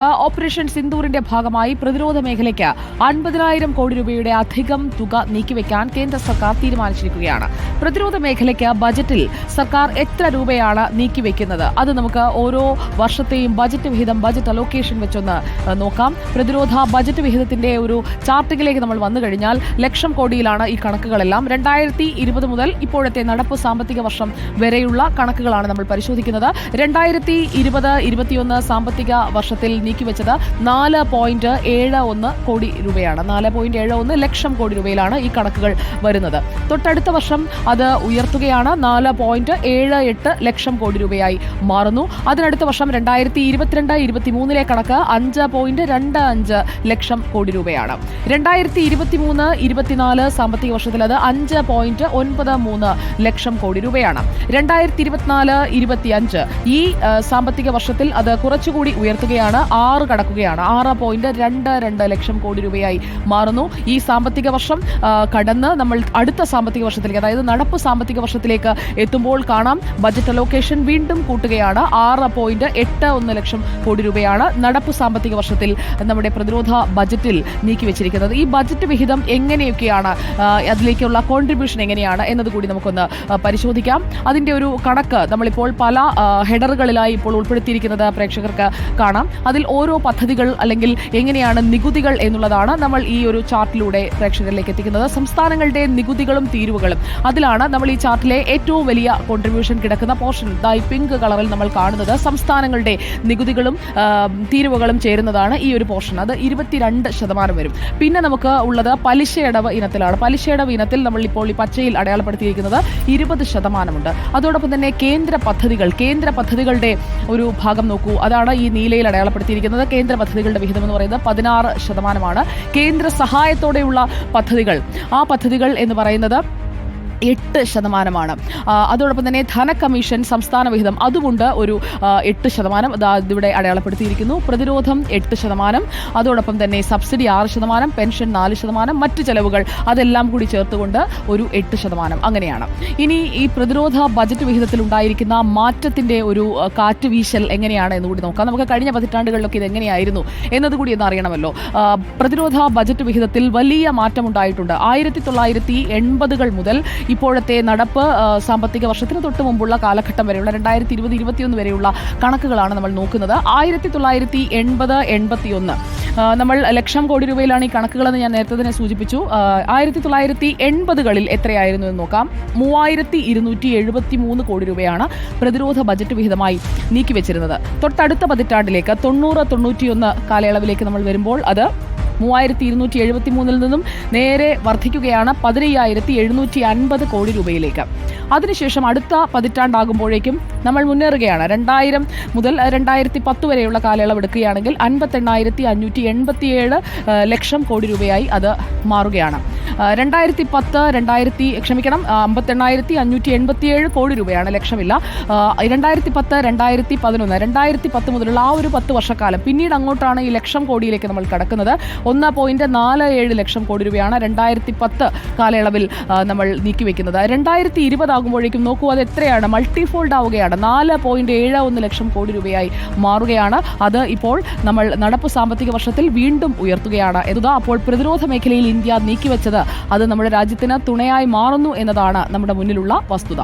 Operation സിന്ദൂറിന്റെ ഭാഗമായി പ്രതിരോധ മേഖലയ്ക്ക് 50,000 കോടി രൂപയുടെ അധികം തുക നീക്കിവെക്കാൻ കേന്ദ്ര സർക്കാർ തീരുമാനിച്ചിരിക്കുകയാണ്. പ്രതിരോധ മേഖലയ്ക്ക് ബജറ്റിൽ സർക്കാർ എത്ര രൂപയാണ് നീക്കിവെക്കുന്നത്? അത് നമുക്ക് ഓരോ വർഷത്തെയും ബജറ്റ് വിഹിതം, ബജറ്റ് അലോക്കേഷൻ വെച്ചൊന്ന് നോക്കാം. പ്രതിരോധ ബജറ്റ് വിഹിതത്തിന്റെ ഒരു ചാർട്ടിലേക്ക് നമ്മൾ വന്നു കഴിഞ്ഞാൽ ലക്ഷം കോടിയിലാണ് ഈ കണക്കുകളെല്ലാം. 2020 മുതൽ ഇപ്പോഴത്തെ നടപ്പ് സാമ്പത്തിക വർഷം വരെയുള്ള കണക്കുകളാണ് നമ്മൾ പരിശോധിക്കുന്നത്. 2020-21 സാമ്പത്തിക വർഷത്തിൽ നീക്കിവെച്ചത് 4.71 കോടി രൂപയാണ്. 4.71 ലക്ഷം കോടി രൂപയിലാണ് ഈ കണക്കുകൾ വരുന്നത്. തൊട്ടടുത്ത വർഷം അത് ഉയർത്തുകയാണ്, 4.78 ലക്ഷം കോടി രൂപയായി മാറുന്നു. അതിനടുത്ത വർഷം 2022-23 കണക്ക് 5.25 ലക്ഷം കോടി രൂപയാണ്. 2023-24 സാമ്പത്തിക വർഷത്തിൽ അത് 5.93 ലക്ഷം കോടി രൂപയാണ്. 2024-25 ഈ സാമ്പത്തിക വർഷത്തിൽ അത് കുറച്ചുകൂടി ഉയർത്തുകയാണ്, 6 കടക്കുകയാണ്, 6.22 ലക്ഷം കോടി രൂപയായി മാറുന്നു. ഈ സാമ്പത്തിക വർഷം കടന്ന് നമ്മൾ അടുത്ത സാമ്പത്തിക വർഷത്തിലേക്ക്, അതായത് നടപ്പ് സാമ്പത്തിക വർഷത്തിലേക്ക് എത്തുമ്പോൾ കാണാം ബജറ്റ് അലോക്കേഷൻ വീണ്ടും കൂട്ടുകയാണ്. 6.81 ലക്ഷം കോടി രൂപയാണ് നടപ്പ് സാമ്പത്തിക വർഷത്തിൽ നമ്മുടെ പ്രതിരോധ ബജറ്റിൽ നീക്കിവെച്ചിരിക്കുന്നത്. ഈ ബജറ്റ് വിഹിതം എങ്ങനെയൊക്കെയാണ്, അതിലേക്കുള്ള കോൺട്രിബ്യൂഷൻ എങ്ങനെയാണ് എന്നതുകൂടി നമുക്കൊന്ന് പരിശോധിക്കാം. അതിന്റെ ഒരു കണക്ക് നമ്മളിപ്പോൾ പല ഹെഡറുകളിലായി ഇപ്പോൾ ഉൾപ്പെടുത്തിയിരിക്കുന്നത് പ്രേക്ഷകർക്ക് കാണാം. അതിൽ ഓരോ പദ്ധതികൾ അല്ലെങ്കിൽ എങ്ങനെയാണ് നികുതികൾ എന്നുള്ളതാണ് നമ്മൾ ഈ ഒരു ചാർട്ടിലൂടെ പ്രേക്ഷകരിലേക്ക് എത്തിക്കുന്നത്. സംസ്ഥാനങ്ങളുടെ നികുതികളും തീരുവകളും, അതിലാണ് നമ്മൾ ഈ ചാർട്ടിലെ ഏറ്റവും വലിയ കോൺട്രിബ്യൂഷൻ കിടക്കുന്ന പോർഷൻ. ഈ പിങ്ക് കളറിൽ നമ്മൾ കാണുന്നത് സംസ്ഥാനങ്ങളുടെ നികുതികളും തീരുവകളും ചേരുന്നതാണ് ഈ ഒരു പോർഷൻ. അത് 22% വരും. പിന്നെ നമുക്ക് ഉള്ളത് പലിശയടവ് ഇനത്തിലാണ്. പലിശയടവ് ഇനത്തിൽ നമ്മൾ ഇപ്പോൾ ഈ പച്ചയിൽ അടയാളപ്പെടുത്തിയിരിക്കുന്നത് 20%. അതോടൊപ്പം തന്നെ കേന്ദ്ര പദ്ധതികളുടെ ഒരു ഭാഗം നോക്കൂ, അതാണ് ഈ നീലയിൽ അടയാളപ്പെടുത്തിയിരിക്കുന്നത്. കേന്ദ്ര പദ്ധതികളുടെ വിഹിതം എന്ന് പറയുന്നത് 16%. കേന്ദ്ര സഹായത്തോടെയുള്ള പദ്ധതികൾ, ആ പദ്ധതികൾ എന്ന് പറയുന്നത് 8%. അതോടൊപ്പം തന്നെ ധന കമ്മീഷൻ സംസ്ഥാന വിഹിതം അതുകൊണ്ട് ഒരു 8%. ഇതിവിടെ അടയാളപ്പെടുത്തിയിരിക്കുന്നു. പ്രതിരോധം 8%. അതോടൊപ്പം തന്നെ സബ്സിഡി 6%, പെൻഷൻ 4%, മറ്റ് ചെലവുകൾ അതെല്ലാം കൂടി ചേർത്തുകൊണ്ട് ഒരു 8%. അങ്ങനെയാണ്. ഇനി ഈ പ്രതിരോധ ബജറ്റ് വിഹിതത്തിൽ ഉണ്ടായിരിക്കുന്ന മാറ്റത്തിന്റെ ഒരു കാറ്റുവീശൽ എങ്ങനെയാണ് എന്നുകൂടി നോക്കാം. നമുക്ക് കഴിഞ്ഞ പതിറ്റാണ്ടുകളിലൊക്കെ ഇത് എങ്ങനെയായിരുന്നു എന്നതുകൂടി ഒന്ന് അറിയണമല്ലോ. പ്രതിരോധ ബജറ്റ് വിഹിതത്തിൽ വലിയ മാറ്റമുണ്ടായിട്ടുണ്ട്. 1980 മുതൽ ഇപ്പോഴത്തെ നടപ്പ് സാമ്പത്തിക വർഷത്തിന് തൊട്ട് മുമ്പുള്ള കാലഘട്ടം വരെയുള്ള 2020-21 വരെയുള്ള കണക്കുകളാണ് നമ്മൾ നോക്കുന്നത്. 1980-81 നമ്മൾ ലക്ഷം കോടി രൂപയിലാണ് ഈ കണക്കുകളെന്ന് ഞാൻ നേരത്തെ തന്നെ സൂചിപ്പിച്ചു. 1980കളിൽ എത്രയായിരുന്നു എന്ന് നോക്കാം. 3273 കോടി രൂപയാണ് പ്രതിരോധ ബജറ്റ് വിഹിതമായി നീക്കിവെച്ചിരുന്നത്. തൊട്ടടുത്ത പതിറ്റാണ്ടിലേക്ക് 90-91 കാലയളവിലേക്ക് നമ്മൾ വരുമ്പോൾ അത് 3273 നിന്നും നേരെ വർദ്ധിക്കുകയാണ് 15,750 കോടി രൂപയിലേക്ക്. അതിനുശേഷം അടുത്ത പതിറ്റാണ്ടാകുമ്പോഴേക്കും നമ്മൾ മുന്നേറുകയാണ്. 2000 മുതൽ 2010 വരെയുള്ള കാലയളവ് എടുക്കുകയാണെങ്കിൽ 58,587 ലക്ഷം കോടി രൂപയായി അത് മാറുകയാണ്. 58,587 കോടി രൂപയാണ്, ലക്ഷമില്ല. 2010-2011 മുതലുള്ള ആ ഒരു 10 വർഷക്കാലം, പിന്നീട് അങ്ങോട്ടാണ് ഈ ലക്ഷം കോടിയിലേക്ക് നമ്മൾ കടക്കുന്നത്. 1.47 ലക്ഷം കോടി രൂപയാണ് 2010 കാലയളവിൽ നമ്മൾ നീക്കിവെക്കുന്നത്. 2020 ആകുമ്പോഴേക്കും നോക്കൂ, അത് എത്രയാണ്, മൾട്ടിഫോൾഡ് ആവുകയാണ്. 4.71 ലക്ഷം കോടി രൂപയായി മാറുകയാണ്. അത് ഇപ്പോൾ നമ്മൾ നടപ്പ് സാമ്പത്തിക വർഷത്തിൽ വീണ്ടും ഉയർത്തുകയാണ്. അപ്പോൾ പ്രതിരോധ മേഖലയിൽ ഇന്ത്യ നീക്കിവെച്ചത് അത് നമ്മുടെ രാജ്യത്തിന് തുണയായി മാറുന്നു എന്നതാണ് നമ്മുടെ മുന്നിലുള്ള വസ്തുത.